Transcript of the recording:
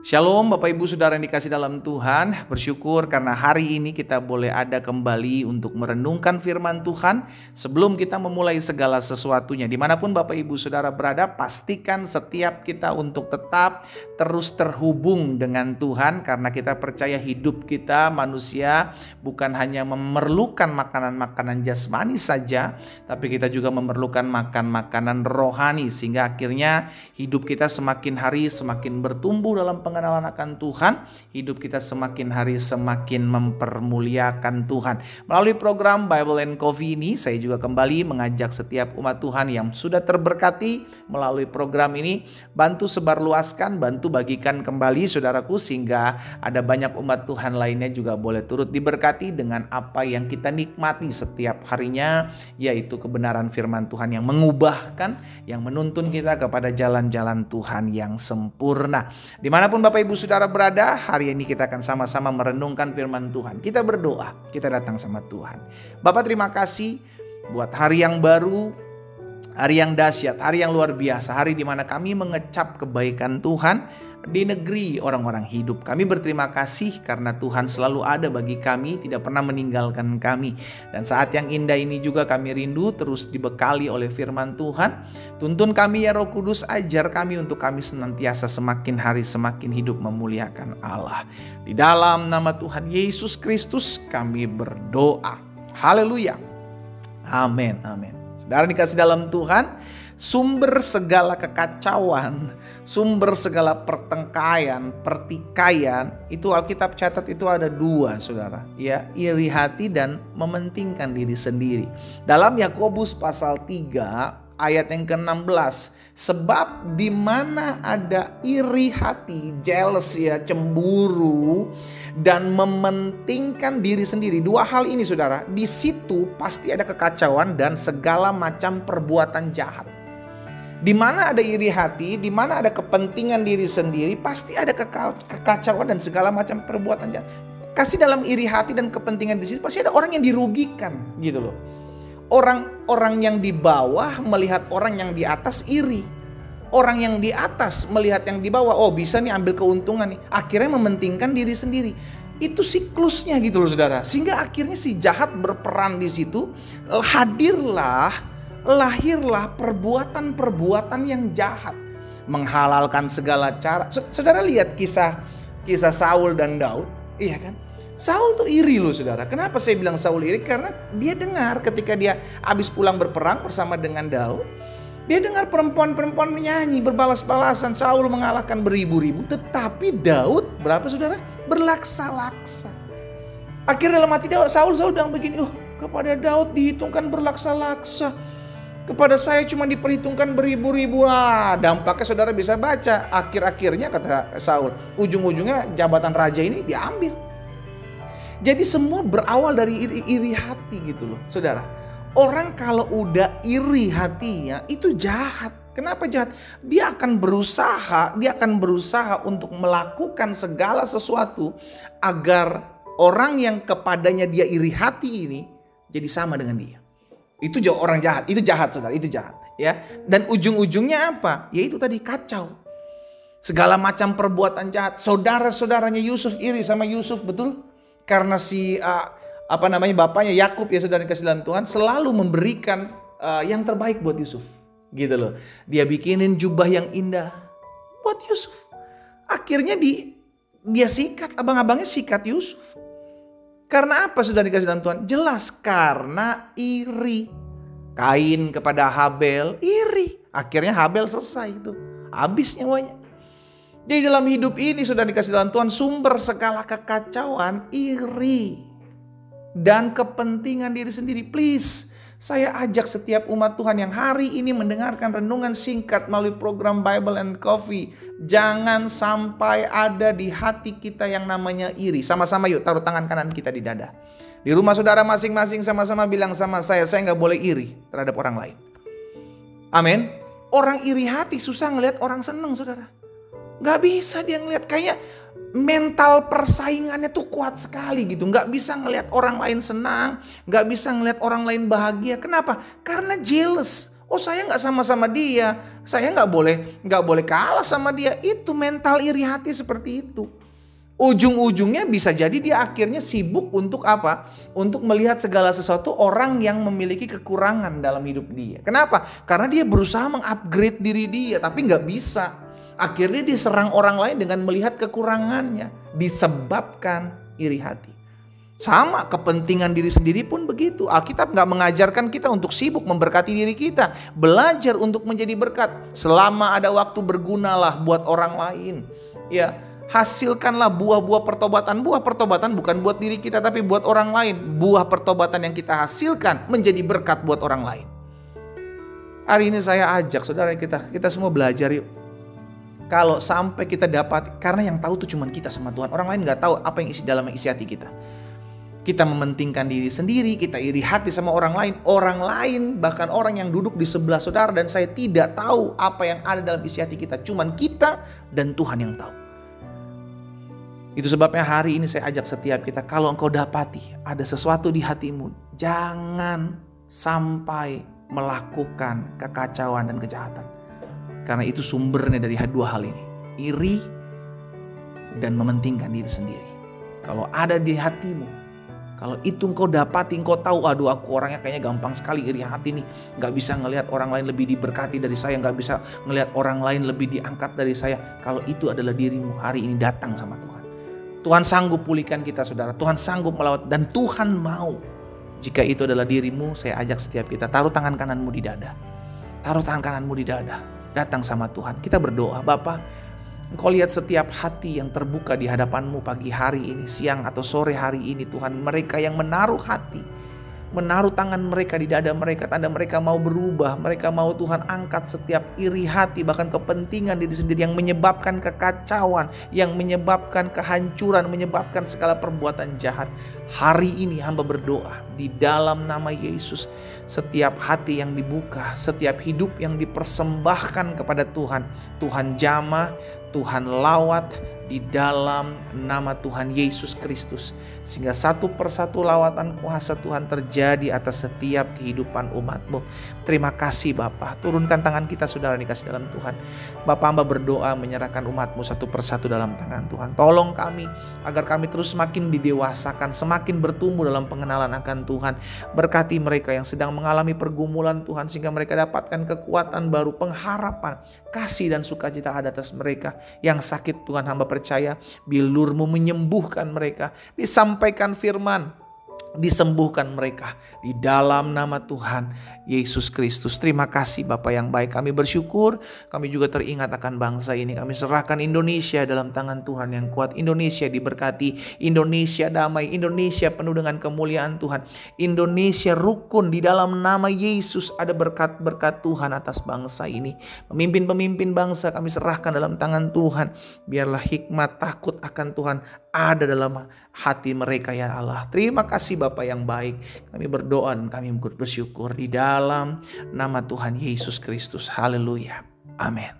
Shalom Bapak Ibu Saudara yang dikasih dalam Tuhan. Bersyukur karena hari ini kita boleh ada kembali untuk merenungkan firman Tuhan. Sebelum kita memulai segala sesuatunya, dimanapun Bapak Ibu Saudara berada, pastikan setiap kita untuk tetap terus terhubung dengan Tuhan. Karena kita percaya hidup kita manusia bukan hanya memerlukan makanan-makanan jasmani saja, tapi kita juga memerlukan makanan rohani. Sehingga akhirnya hidup kita semakin hari semakin bertumbuh dalam pengenalan akan Tuhan, hidup kita semakin hari semakin mempermuliakan Tuhan. Melalui program Bible and Coffee ini, saya juga kembali mengajak setiap umat Tuhan yang sudah terberkati melalui program ini, bantu sebarluaskan, bantu bagikan kembali saudaraku, sehingga ada banyak umat Tuhan lainnya juga boleh turut diberkati dengan apa yang kita nikmati setiap harinya, yaitu kebenaran firman Tuhan yang mengubahkan, yang menuntun kita kepada jalan-jalan Tuhan yang sempurna. Dimanapun Bapak Ibu Saudara berada, hari ini kita akan sama-sama merenungkan firman Tuhan. Kita berdoa, kita datang sama Tuhan. Bapak, terima kasih buat hari yang baru, hari yang dahsyat, hari yang luar biasa, hari di mana kami mengecap kebaikan Tuhan di negeri orang-orang hidup. Kami berterima kasih karena Tuhan selalu ada bagi kami, tidak pernah meninggalkan kami. Dan saat yang indah ini juga kami rindu terus dibekali oleh firman Tuhan. Tuntun kami ya Roh Kudus, ajar kami untuk kami senantiasa semakin hari semakin hidup memuliakan Allah. Di dalam nama Tuhan Yesus Kristus kami berdoa. Haleluya. Amin, amin. Saudara dikasih dalam Tuhan, sumber segala kekacauan, sumber segala pertikaian, itu Alkitab catat itu ada dua, saudara. Ya, iri hati dan mementingkan diri sendiri. Dalam Yakobus pasal 3 ayat yang ke-16, sebab di mana ada iri hati, jealous ya, cemburu dan mementingkan diri sendiri. Dua hal ini saudara, di situ pasti ada kekacauan dan segala macam perbuatan jahat. Di mana ada iri hati, di mana ada kepentingan diri sendiri, pasti ada kekacauan dan segala macam perbuatan jahat. Kasih dalam iri hati dan kepentingan di situ pasti ada orang yang dirugikan, gitu loh. Orang-orang yang di bawah melihat orang yang di atas iri. Orang yang di atas melihat yang di bawah, oh bisa nih ambil keuntungan nih. Akhirnya mementingkan diri sendiri. Itu siklusnya gitu loh saudara. Sehingga akhirnya si jahat berperan di situ. Lahirlah perbuatan-perbuatan yang jahat. Menghalalkan segala cara. Saudara lihat kisah Saul dan Daud. Iya kan? Saul tuh iri loh saudara. Kenapa saya bilang Saul iri? Karena dia dengar ketika dia habis pulang berperang bersama dengan Daud. Dia dengar perempuan-perempuan menyanyi berbalas-balasan. Saul mengalahkan beribu-ribu. Tetapi Daud berapa saudara? Berlaksa-laksa. Akhirnya dalam hati Saul bilang begini. Kepada Daud dihitungkan berlaksa-laksa. Kepada saya cuma diperhitungkan beribu-ribu. Dampaknya saudara bisa baca. Akhir-akhirnya kata Saul, ujung-ujungnya jabatan raja ini diambil. Jadi semua berawal dari iri hati gitu loh saudara. Orang kalau udah iri hatinya itu jahat. Kenapa jahat? Dia akan berusaha untuk melakukan segala sesuatu agar orang yang kepadanya dia iri hati ini jadi sama dengan dia. Itu orang jahat, itu jahat saudara, itu jahat ya. Dan ujung-ujungnya apa? Yaitu tadi kacau. Segala macam perbuatan jahat. Saudara-saudaranya Yusuf iri sama Yusuf, betul? Karena bapaknya Yakub ya saudara dikasih dalam Tuhan selalu memberikan yang terbaik buat Yusuf. Gitu loh. Dia bikinin jubah yang indah buat Yusuf. Akhirnya dia sikat, abang-abangnya sikat Yusuf. Karena apa saudara dikasih dalam Tuhan? Jelas karena iri. Kain kepada Habel iri. Akhirnya Habel selesai itu. Habis nyawanya. Jadi dalam hidup ini sudah dikasih dalam Tuhan sumber segala kekacauan, iri dan kepentingan diri sendiri. Please, saya ajak setiap umat Tuhan yang hari ini mendengarkan renungan singkat melalui program Bible and Coffee. Jangan sampai ada di hati kita yang namanya iri. Sama-sama yuk taruh tangan kanan kita di dada. Di rumah saudara masing-masing sama-sama bilang sama saya gak boleh iri terhadap orang lain. Amin. Orang iri hati susah ngelihat orang seneng saudara. Gak bisa dia ngeliat, kayak mental persaingannya tuh kuat sekali gitu. Gak bisa ngeliat orang lain senang, gak bisa ngeliat orang lain bahagia. Kenapa? Karena jealous. Oh saya nggak sama-sama dia, saya nggak boleh kalah sama dia. Itu mental iri hati seperti itu. Ujung-ujungnya bisa jadi dia akhirnya sibuk untuk apa? Untuk melihat segala sesuatu orang yang memiliki kekurangan dalam hidup dia. Kenapa? Karena dia berusaha mengupgrade diri dia, tapi nggak bisa. Akhirnya diserang orang lain dengan melihat kekurangannya, disebabkan iri hati. Sama, kepentingan diri sendiri pun begitu. Alkitab nggak mengajarkan kita untuk sibuk memberkati diri kita. Belajar untuk menjadi berkat. Selama ada waktu bergunalah buat orang lain. Ya, hasilkanlah buah-buah pertobatan. Buah pertobatan bukan buat diri kita tapi buat orang lain. Buah pertobatan yang kita hasilkan menjadi berkat buat orang lain. Hari ini saya ajak saudara kita semua belajar yuk. Kalau sampai kita dapat, karena yang tahu tuh cuma kita sama Tuhan. Orang lain gak tahu apa yang isi dalam isi hati kita. Kita mementingkan diri sendiri, kita iri hati sama orang lain. Orang lain, bahkan orang yang duduk di sebelah saudara dan saya tidak tahu apa yang ada dalam isi hati kita. Cuman kita dan Tuhan yang tahu. Itu sebabnya hari ini saya ajak setiap kita, kalau engkau dapati ada sesuatu di hatimu, jangan sampai melakukan kekacauan dan kejahatan. Karena itu sumbernya dari dua hal ini. Iri dan mementingkan diri sendiri. Kalau ada di hatimu, kalau itu engkau dapati, engkau tahu, aduh aku orangnya kayaknya gampang sekali iri hati nih. Gak bisa ngelihat orang lain lebih diberkati dari saya. Gak bisa ngelihat orang lain lebih diangkat dari saya. Kalau itu adalah dirimu, hari ini datang sama Tuhan. Tuhan sanggup pulihkan kita saudara. Tuhan sanggup melawat dan Tuhan mau. Jika itu adalah dirimu, saya ajak setiap kita, taruh tangan kananmu di dada. Taruh tangan kananmu di dada. Datang sama Tuhan. Kita berdoa, Bapa, Engkau lihat setiap hati yang terbuka di hadapan-Mu pagi hari ini, siang atau sore hari ini Tuhan. Mereka yang menaruh hati, menaruh tangan mereka di dada mereka, tanda mereka mau berubah. Mereka mau Tuhan angkat setiap iri hati, bahkan kepentingan diri sendiri yang menyebabkan kekacauan, yang menyebabkan kehancuran, menyebabkan segala perbuatan jahat. Hari ini hamba berdoa di dalam nama Yesus, setiap hati yang dibuka, setiap hidup yang dipersembahkan kepada Tuhan, Tuhan jamah, Tuhan lawat di dalam nama Tuhan Yesus Kristus. Sehingga satu persatu lawatan kuasa Tuhan terjadi atas setiap kehidupan umat-Mu. Terima kasih Bapa. Turunkan tangan kita saudara dikasih dalam Tuhan. Bapa, hamba berdoa menyerahkan umat-Mu satu persatu dalam tangan Tuhan. Tolong kami agar kami terus semakin didewasakan, semakin bertumbuh dalam pengenalan akan Tuhan. Berkati mereka yang sedang mengalami pergumulan Tuhan, sehingga mereka dapatkan kekuatan baru, pengharapan, kasih dan sukacita ada atas mereka. Yang sakit Tuhan hamba percaya bilur-Mu menyembuhkan mereka. Disampaikan firman, disembuhkan mereka di dalam nama Tuhan Yesus Kristus. Terima kasih Bapa yang baik. Kami bersyukur, kami juga teringat akan bangsa ini. Kami serahkan Indonesia dalam tangan Tuhan yang kuat. Indonesia diberkati, Indonesia damai, Indonesia penuh dengan kemuliaan Tuhan. Indonesia rukun di dalam nama Yesus. Ada berkat-berkat Tuhan atas bangsa ini. Pemimpin-pemimpin bangsa kami serahkan dalam tangan Tuhan. Biarlah hikmat takut akan Tuhan ada dalam hati mereka ya Allah. Terima kasih Bapa yang baik. Kami berdoa dan kami bersyukur di dalam nama Tuhan Yesus Kristus. Haleluya. Amin.